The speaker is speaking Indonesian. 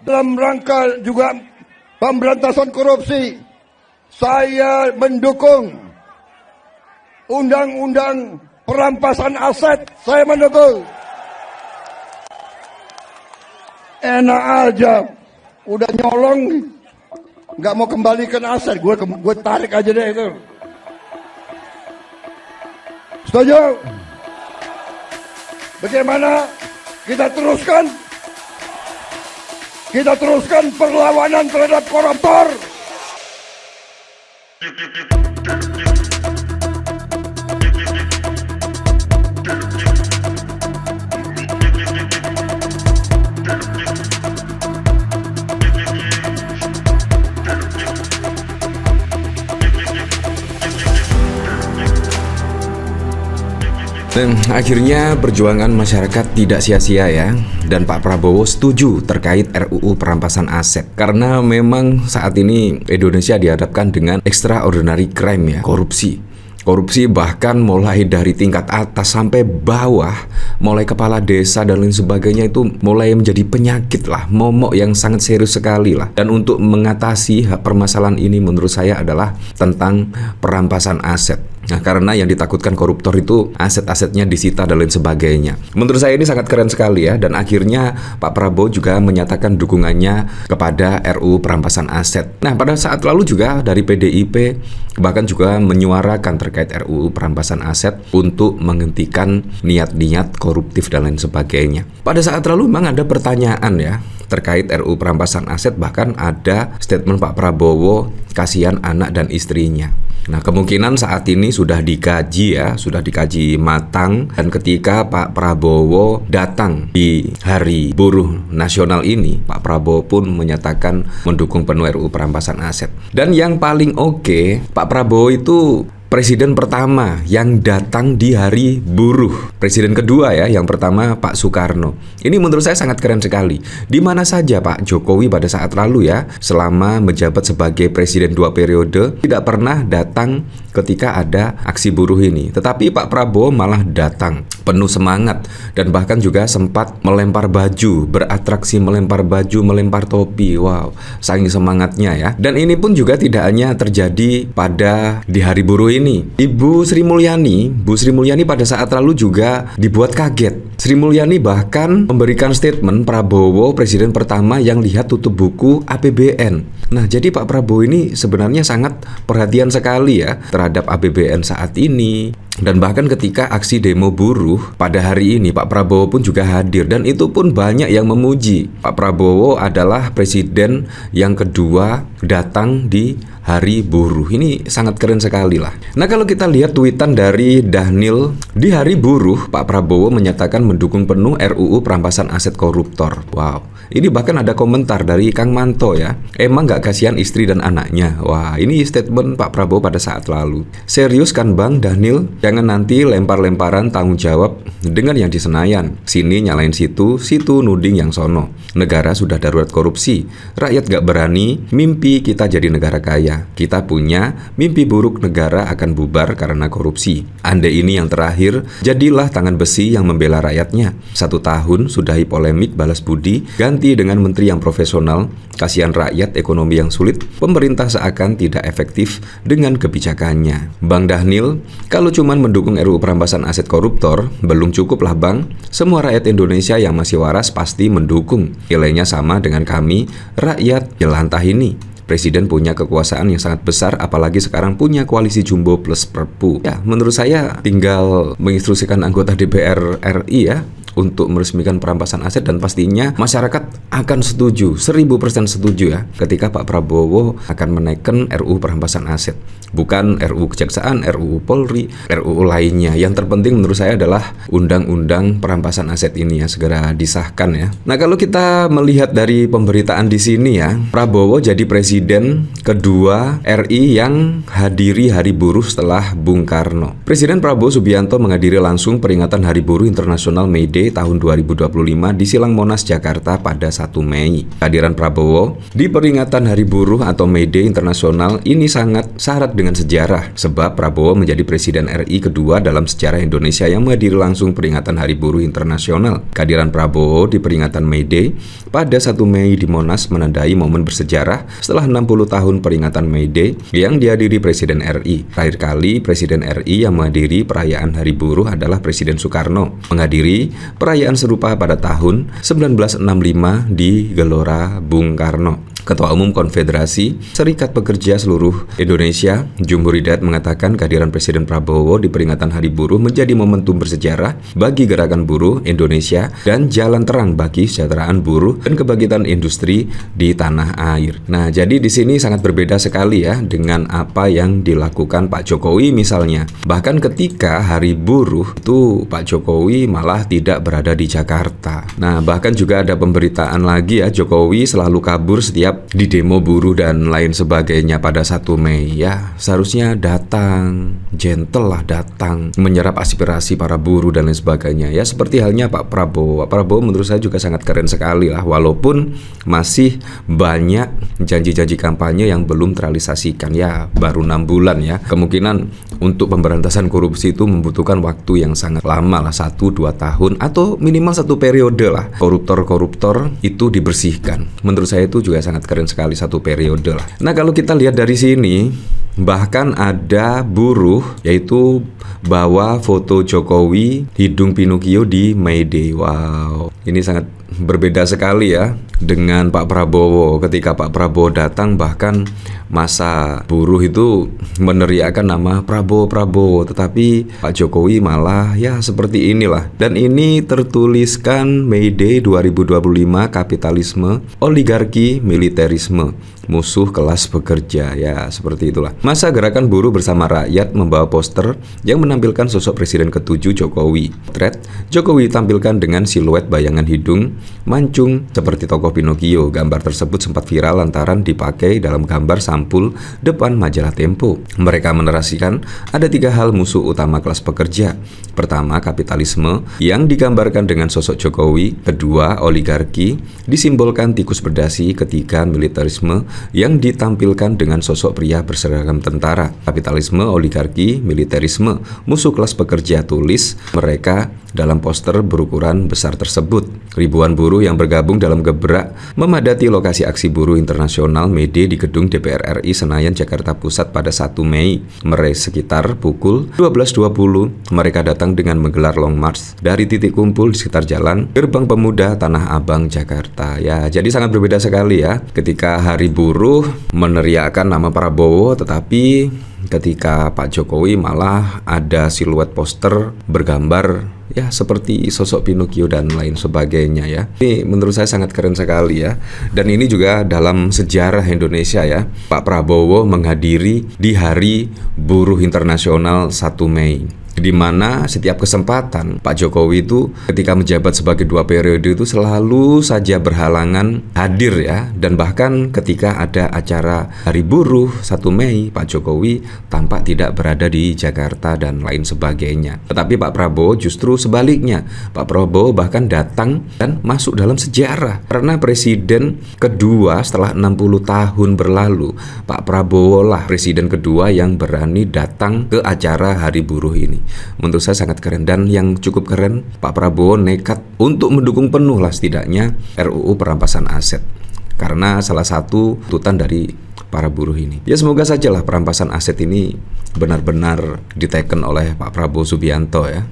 Dalam rangka juga pemberantasan korupsi, saya mendukung undang-undang perampasan aset. Saya mendukung. Enak aja, udah nyolong, nggak mau kembalikan aset, gue tarik aja deh itu. Setuju? Bagaimana kita teruskan? Kita teruskan perlawanan terhadap koruptor. Dan akhirnya perjuangan masyarakat tidak sia-sia ya. Dan Pak Prabowo setuju terkait RUU perampasan aset. Karena memang saat ini Indonesia dihadapkan dengan extraordinary crime ya, korupsi. Korupsi bahkan mulai dari tingkat atas sampai bawah, mulai kepala desa dan lain sebagainya itu mulai menjadi penyakit lah, momok yang sangat serius sekali lah. Dan untuk mengatasi permasalahan ini menurut saya adalah tentang perampasan aset. Nah, karena yang ditakutkan koruptor itu aset-asetnya disita dan lain sebagainya. Menurut saya ini sangat keren sekali ya. Dan akhirnya Pak Prabowo juga menyatakan dukungannya kepada RUU perampasan aset. Nah, pada saat lalu juga dari PDIP bahkan juga menyuarakan terkait RUU perampasan aset untuk menghentikan niat-niat koruptif dan lain sebagainya. Pada saat lalu memang ada pertanyaan ya terkait RUU perampasan aset, bahkan ada statement Pak Prabowo, kasihan anak dan istrinya. Nah, kemungkinan saat ini sudah dikaji ya, sudah dikaji matang. Dan ketika Pak Prabowo datang di Hari Buruh Nasional ini, Pak Prabowo pun menyatakan mendukung penuh RUU perampasan aset. Dan yang paling oke, Pak Prabowo itu presiden pertama yang datang di Hari Buruh. Presiden kedua ya, yang pertama Pak Soekarno. Ini menurut saya sangat keren sekali. Di mana saja Pak Jokowi pada saat lalu ya, selama menjabat sebagai presiden 2 periode, tidak pernah datang ketika ada aksi buruh ini. Tetapi Pak Prabowo malah datang penuh semangat dan bahkan juga sempat melempar baju, beratraksi melempar baju, melempar topi. Wow, saking semangatnya ya. Dan ini pun juga tidak hanya terjadi pada di Hari Buruh ini. Bu Sri Mulyani pada saat lalu juga dibuat kaget. Sri Mulyani bahkan memberikan statement Prabowo presiden pertama yang lihat tutup buku APBN. Nah, jadi Pak Prabowo ini sebenarnya sangat perhatian sekali ya terhadap APBN saat ini. Dan bahkan ketika aksi demo buruh pada hari ini, Pak Prabowo pun juga hadir. Dan itu pun banyak yang memuji. Pak Prabowo adalah presiden yang kedua datang di Hari Buruh. Ini sangat keren sekali lah. Nah, kalau kita lihat tweetan dari Dhanil, di Hari Buruh Pak Prabowo menyatakan mendukung penuh RUU perampasan aset koruptor. Wow, ini bahkan ada komentar dari Kang Manto ya, emang gak kasihan istri dan anaknya. Wah, ini statement Pak Prabowo pada saat lalu. Serius kan Bang Dhanil? Jangan nanti lempar-lemparan tanggung jawab dengan yang di Senayan. Sini nyalain situ, situ nuding yang sono. Negara sudah darurat korupsi. Rakyat gak berani, mimpi kita jadi negara kaya. Kita punya mimpi buruk negara akan bubar karena korupsi. Andai ini yang terakhir, jadilah tangan besi yang membela rakyatnya. 1 tahun sudahi polemik balas budi, ganti dengan menteri yang profesional. Kasihan rakyat ekonomi yang sulit, pemerintah seakan tidak efektif dengan kebijakannya. Bang Dhanil, kalau cuman mendukung RUU perampasan aset koruptor, belum cukup lah Bang. Semua rakyat Indonesia yang masih waras pasti mendukung. Nilainya sama dengan kami, rakyat jelantah ini. Presiden punya kekuasaan yang sangat besar, apalagi sekarang punya koalisi jumbo plus perpu. Ya, menurut saya tinggal menginstruksikan anggota DPR RI ya untuk meresmikan perampasan aset, dan pastinya masyarakat akan setuju, 1000% setuju ya ketika Pak Prabowo akan menaikkan RUU perampasan aset. Bukan RUU Kejaksaan, RUU Polri, RUU lainnya. Yang terpenting menurut saya adalah undang-undang perampasan aset ini ya segera disahkan ya. Nah, kalau kita melihat dari pemberitaan di sini ya, Prabowo jadi presiden kedua RI yang hadiri Hari Buruh setelah Bung Karno. Presiden Prabowo Subianto menghadiri langsung peringatan Hari Buruh Internasional May Day Day tahun 2025 di Silang Monas, Jakarta pada 1 Mei. Kehadiran Prabowo di peringatan Hari Buruh atau May Day Internasional ini sangat syarat dengan sejarah, sebab Prabowo menjadi Presiden RI kedua dalam sejarah Indonesia yang menghadiri langsung peringatan Hari Buruh Internasional. Kehadiran Prabowo di peringatan May Day pada 1 Mei di Monas menandai momen bersejarah setelah 60 tahun peringatan May Day yang dihadiri Presiden RI. Terakhir kali Presiden RI yang menghadiri perayaan Hari Buruh adalah Presiden Soekarno, menghadiri perayaan serupa pada tahun 1965 di Gelora Bung Karno. Ketua Umum Konfederasi Serikat Pekerja Seluruh Indonesia, Jumhur Hidayat, mengatakan kehadiran Presiden Prabowo di peringatan Hari Buruh menjadi momentum bersejarah bagi gerakan buruh Indonesia dan jalan terang bagi kesejahteraan buruh dan kebangkitan industri di tanah air. Nah, jadi di sini sangat berbeda sekali ya dengan apa yang dilakukan Pak Jokowi misalnya. Bahkan ketika Hari Buruh itu Pak Jokowi malah tidak berada di Jakarta. Nah, bahkan juga ada pemberitaan lagi ya, Jokowi selalu kabur setiap di demo buruh dan lain sebagainya pada 1 Mei. Ya, seharusnya datang, gentle lah datang, menyerap aspirasi para buruh dan lain sebagainya. Ya, seperti halnya Pak Prabowo. Pak Prabowo menurut saya juga sangat keren sekali lah, walaupun masih banyak janji-janji kampanye yang belum terrealisasikan. Ya, baru 6 bulan ya. Kemungkinan untuk pemberantasan korupsi itu membutuhkan waktu yang sangat lama lah, 1-2 tahun atau minimal 1 periode lah. Koruptor-koruptor itu dibersihkan. Menurut saya itu juga sangat keren sekali, 1 periode lah. Nah, kalau kita lihat dari sini, bahkan ada buruh yaitu bawa foto Jokowi hidung Pinocchio di May Day. Wow, ini sangat berbeda sekali ya dengan Pak Prabowo. Ketika Pak Prabowo datang, bahkan masa buruh itu meneriakkan nama Prabowo, tetapi Pak Jokowi malah ya seperti inilah. Dan ini tertuliskan May Day 2025, kapitalisme, oligarki, militerisme, musuh kelas pekerja. Ya, seperti itulah. Masa gerakan buruh bersama rakyat membawa poster yang menampilkan sosok Presiden ke-7 Jokowi. Potret Jokowi tampilkan dengan siluet bayangan hidung mancung seperti tokoh Pinocchio. Gambar tersebut sempat viral lantaran dipakai dalam gambar sampul depan majalah Tempo. Mereka menarasikan ada 3 hal musuh utama kelas pekerja. Pertama, kapitalisme yang digambarkan dengan sosok Jokowi. Kedua, oligarki disimbolkan tikus berdasi. Ketiga, militerisme yang ditampilkan dengan sosok pria berseragam tentara. Kapitalisme, oligarki, militerisme, musuh kelas pekerja, tulis mereka dalam poster berukuran besar tersebut. Ribuan buruh yang bergabung dalam gebrak memadati lokasi aksi buruh internasional May Day di gedung DPR RI Senayan, Jakarta Pusat pada 1 Mei. Sekitar pukul 12.20 mereka datang dengan menggelar long march dari titik kumpul di sekitar jalan Gerbang Pemuda Tanah Abang, Jakarta. Ya, jadi sangat berbeda sekali ya ketika Hari Buruh meneriakkan nama Prabowo, tetapi ketika Pak Jokowi malah ada siluet poster bergambar ya seperti sosok Pinocchio dan lain sebagainya ya. Ini menurut saya sangat keren sekali ya. Dan ini juga dalam sejarah Indonesia ya. Pak Prabowo menghadiri di Hari Buruh Internasional 1 Mei. Di mana setiap kesempatan Pak Jokowi itu ketika menjabat sebagai 2 periode itu selalu saja berhalangan hadir ya. Dan bahkan ketika ada acara Hari Buruh 1 Mei, Pak Jokowi tampak tidak berada di Jakarta dan lain sebagainya. Tetapi Pak Prabowo justru sebaliknya. Pak Prabowo bahkan datang dan masuk dalam sejarah karena Presiden kedua setelah 60 tahun berlalu. Pak Prabowo lah Presiden kedua yang berani datang ke acara Hari Buruh ini. Menurut saya sangat keren. Dan yang cukup keren, Pak Prabowo nekat untuk mendukung penuh lah setidaknya RUU perampasan aset, karena salah satu tuntutan dari para buruh ini. Ya, semoga sajalah perampasan aset ini benar-benar diteken oleh Pak Prabowo Subianto ya.